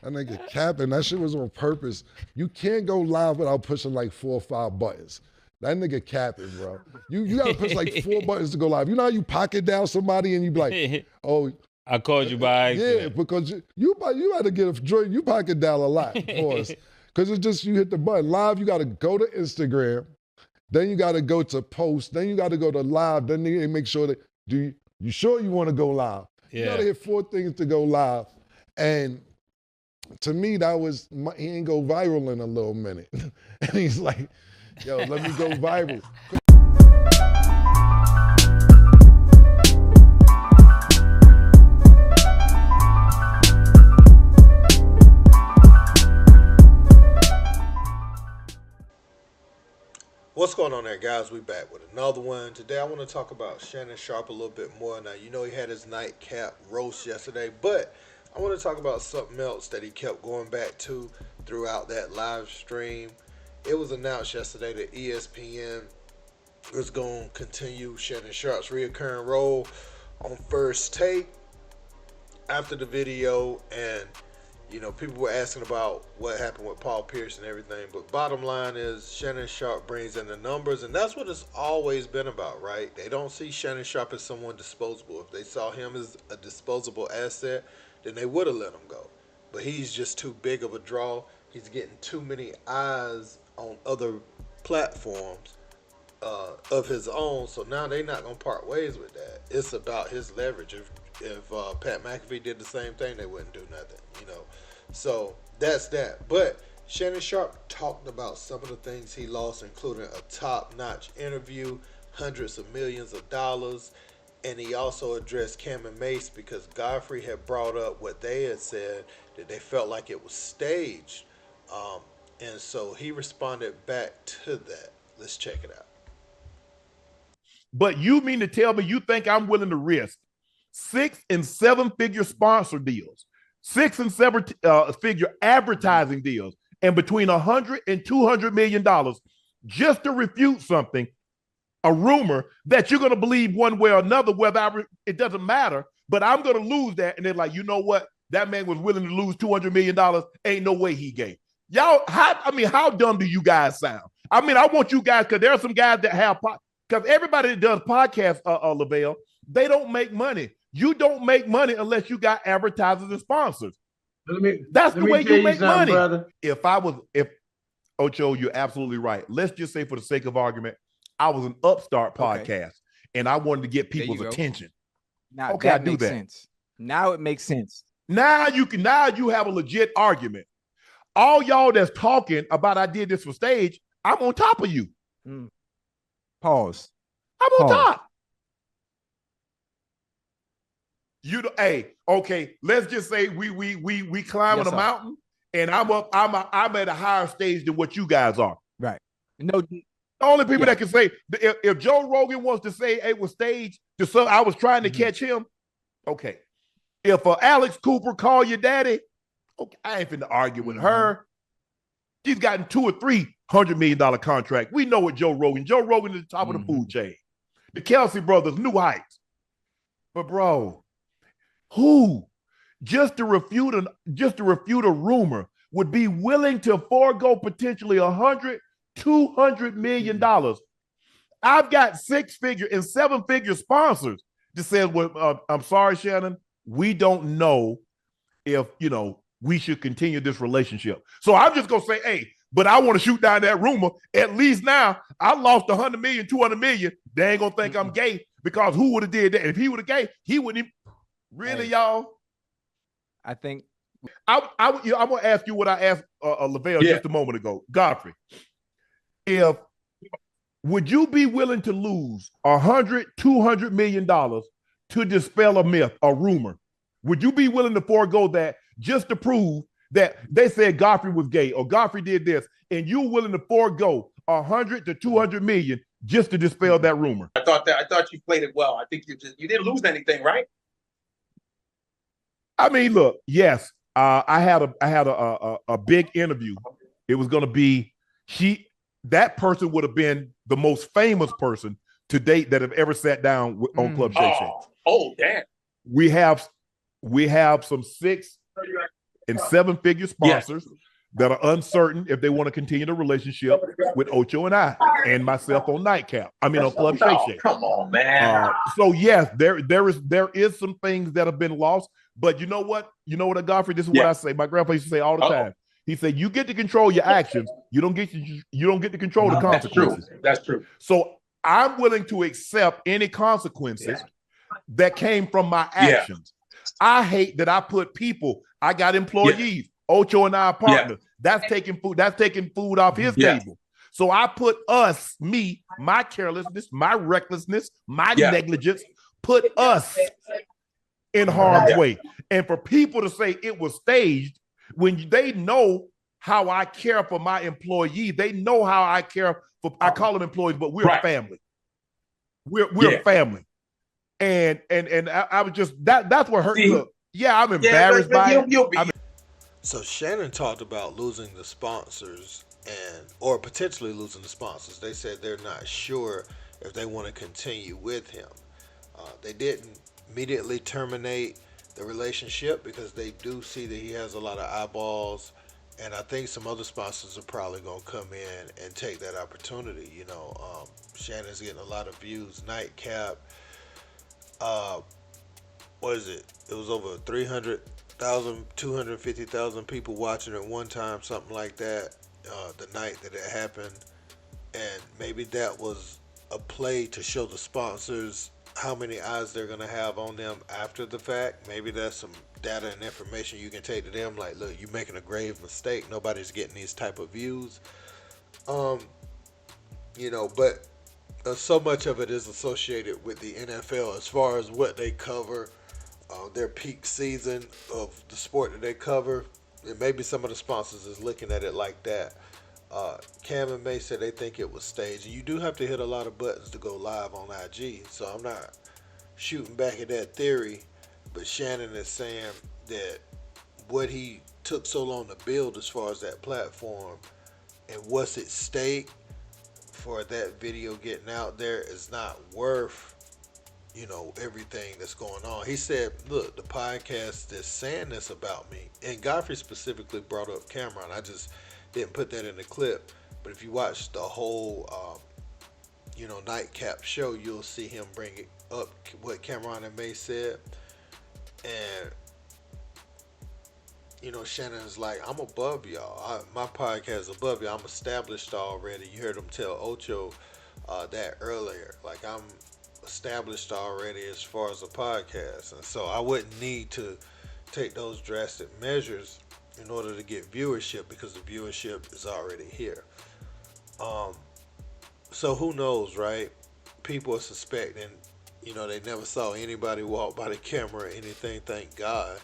That nigga capping. That shit was on purpose. You can't go live without pushing like 4 or 5 buttons. That nigga capping, bro. You gotta push like 4 buttons to go live. You know how you pocket down somebody and you be like, oh, I called you by accident. yeah, because you had to get a joint. You pocket down a lot, pause. Because it's just you hit the button. Live, you got to go to Instagram. Then you got to go to post. Then you got to go to live. Then they make sure that you sure you want to go live. Yeah. You got to hit 4 things to go live. And to me, that was he ain't go viral in a little minute. And he's like, yo, let me go viral. What's going on there, guys? We back with another one. Today I want to talk about Shannon Sharpe a little bit more. Now, you know he had his Nightcap roast yesterday, but I want to talk about something else that he kept going back to throughout that live stream. It was announced yesterday that ESPN was going to continue Shannon Sharpe's reoccurring role on First Take after the video, and you know, people were asking about what happened with Paul Pierce and everything, but bottom line is Shannon Sharpe brings in the numbers, and that's what it's always been about, right? They don't see Shannon Sharpe as someone disposable. If they saw him as a disposable asset, then they would have let him go. But he's just too big of a draw. He's getting too many eyes on other platforms of his own, so now they're not going to part ways with that. It's about his leverage. If Pat McAfee did the same thing, they wouldn't do nothing, you know. So that's that. But Shannon Sharpe talked about some of the things he lost, including a top-notch interview, hundreds of millions of dollars, and he also addressed Camron Mase because Godfrey had brought up what they had said, that they felt like it was staged. And so he responded back to that. Let's check it out. But you mean to tell me you think I'm willing to risk 6- and 7-figure sponsor deals, 6- and 7-figure advertising deals, and between $100 and $200 million just to refute something, a rumor that you're going to believe one way or another, it doesn't matter, but I'm going to lose that. And they're like, you know what? That man was willing to lose $200 million. Ain't no way he gave. Y'all, how dumb do you guys sound? I mean, I want you guys, because there are some guys that have, because everybody that does podcasts, Lavelle, they don't make money. You don't make money unless you got advertisers and sponsors. That's the way you make money. Brother. If Ocho, you're absolutely right. Let's just say, for the sake of argument, I was an upstart podcast and I wanted to get people's attention. Now, okay, that makes sense. Now it makes sense. Now you have a legit argument. All y'all that's talking about I did this for stage, I'm on top of you. Pause. I'm on top. Hey, okay, let's just say we climbing a mountain and I'm at a higher stage than what you guys are. Right. No, the only people that can say if Joe Rogan wants to say it was staged, I was trying to catch him. Okay. If Alex Cooper call you daddy, okay, I ain't finna argue with her. She's gotten $200 or $300 million contract. We know what Joe Rogan is the top of the food chain. The Kelsey brothers, new heights. But bro, who just to refute a rumor would be willing to forego potentially $100, $200 million? I've got 6-figure and 7-figure sponsors that said, well, I'm sorry, Shannon, we don't know if, we should continue this relationship. So I'm just going to say, hey, but I want to shoot down that rumor. At least now I lost $100 million, $200 million. They ain't going to think I'm gay because who would have did that? If he would have gay, he wouldn't even. Really, y'all? I think. I'm going to ask you what I asked Lavelle just a moment ago. Godfrey, would you be willing to lose $100, $200 million to dispel a myth, a rumor? Would you be willing to forego that just to prove that they said Godfrey was gay or Godfrey did this, and you willing to forego $100 to $200 million just to dispel that rumor? I thought you played it well. I think you didn't lose anything, right? I mean, look, yes, I had a big interview. It was going to be that person would have been the most famous person to date that have ever sat down on Club Shay Shay. Oh, damn. We have some 6. and 7-figure sponsors that are uncertain if they want to continue the relationship with Ocho and I and myself on Nightcap. I mean, on Club Shay Shay. Come on, man. So yes, there is some things that have been lost. But you know what? Godfrey, this is what I say. My grandpa used to say all the time. He said, "You get to control your actions. You don't get to control the consequences." That's true. So I'm willing to accept any consequences that came from my actions. I hate that I put people. I got employees. Ocho and I are partners. That's taking food. That's taking food off his table. So I put us, me, my carelessness, my recklessness, my negligence, put us in harm's way. And for people to say it was staged, when they know how I care for my employees, they know how I care for. I call them employees, but we're a family. We're a family. And I was just that's what hurt. Look, I'm embarrassed by it. So Shannon talked about losing the sponsors or potentially losing the sponsors. They said they're not sure if they want to continue with him. They didn't immediately terminate the relationship because they do see that he has a lot of eyeballs, and I think some other sponsors are probably going to come in and take that opportunity. Shannon's getting a lot of views. Nightcap, what is it? It was over 300,000, 250,000 people watching at one time, something like that, the night that it happened. And maybe that was a play to show the sponsors how many eyes they're going to have on them after the fact. Maybe that's some data and information you can take to them, like, look, you're making a grave mistake. Nobody's getting these type of views. But so much of it is associated with the NFL as far as what they cover, their peak season of the sport that they cover. And maybe some of the sponsors is looking at it like that. Cam and Mase said they think it was staged. You do have to hit a lot of buttons to go live on IG, so I'm not shooting back at that theory, but Shannon is saying that what he took so long to build as far as that platform and what's at stake for that video getting out there is not worth everything that's going on. He said, look, the podcast is saying this about me, and Godfrey specifically brought up Camron. I just didn't put that in the clip, but if you watch the whole Nightcap show, you'll see him bring up what Camron and Mase said. And Shannon's like, I'm above y'all. My podcast is above y'all. I'm established already. You heard him tell Ocho that earlier. Like, I'm established already as far as the podcast, and so I wouldn't need to take those drastic measures in order to get viewership, because the viewership is already here. So who knows, right? People are suspecting, they never saw anybody walk by the camera or anything, thank God.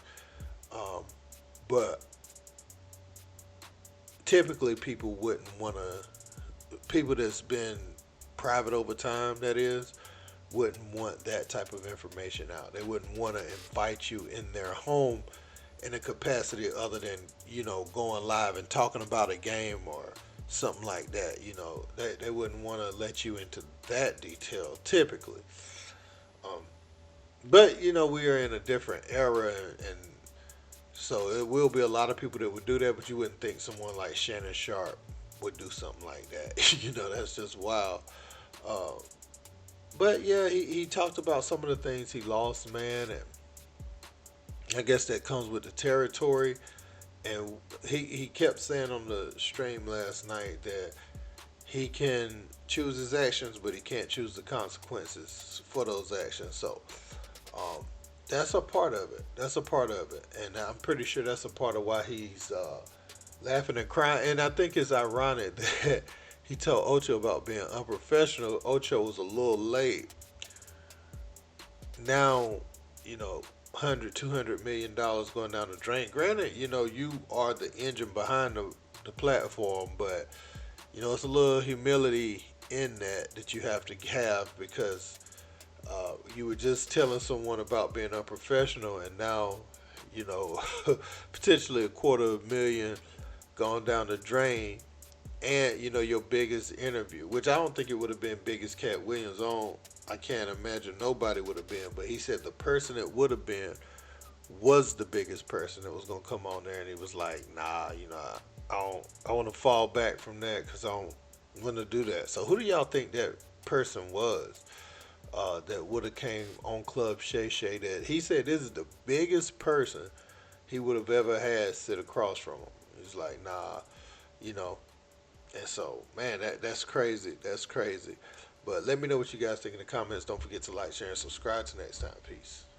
But typically people wouldn't want to, people that's been private over time, that is, wouldn't want that type of information out. They wouldn't want to invite you in their home in a capacity other than, going live and talking about a game or something like that. They wouldn't want to let you into that detail typically. But we are in a different era, and so it will be a lot of people that would do that, but you wouldn't think someone like Shannon Sharpe would do something like that. That's just wild. But yeah, he talked about some of the things he lost, man, and I guess that comes with the territory. And he kept saying on the stream last night that he can choose his actions, but he can't choose the consequences for those actions. So that's a part of it. And I'm pretty sure that's a part of why he's laughing and crying. And I think it's ironic that he told Ocho about being unprofessional. Ocho was a little late. Now, $100-200 million going down the drain. Granted, you are the engine behind the platform, but it's a little humility in that you have to have, because you were just telling someone about being unprofessional, and now potentially $250,000 gone down the drain, and your biggest interview, which I don't think it would have been big as Cat Williams on. I can't imagine nobody would have been, but he said the person it would have been was the biggest person that was gonna come on there, and he was like, "Nah, you know, I want to fall back from that because I don't want to do that." So who do y'all think that person was that would have came on Club Shay Shay? That he said this is the biggest person he would have ever had sit across from him. He's like, "Nah, you know." And so, man, that's crazy. That's crazy. But let me know what you guys think in the comments. Don't forget to like, share, and subscribe. Till next time. Peace.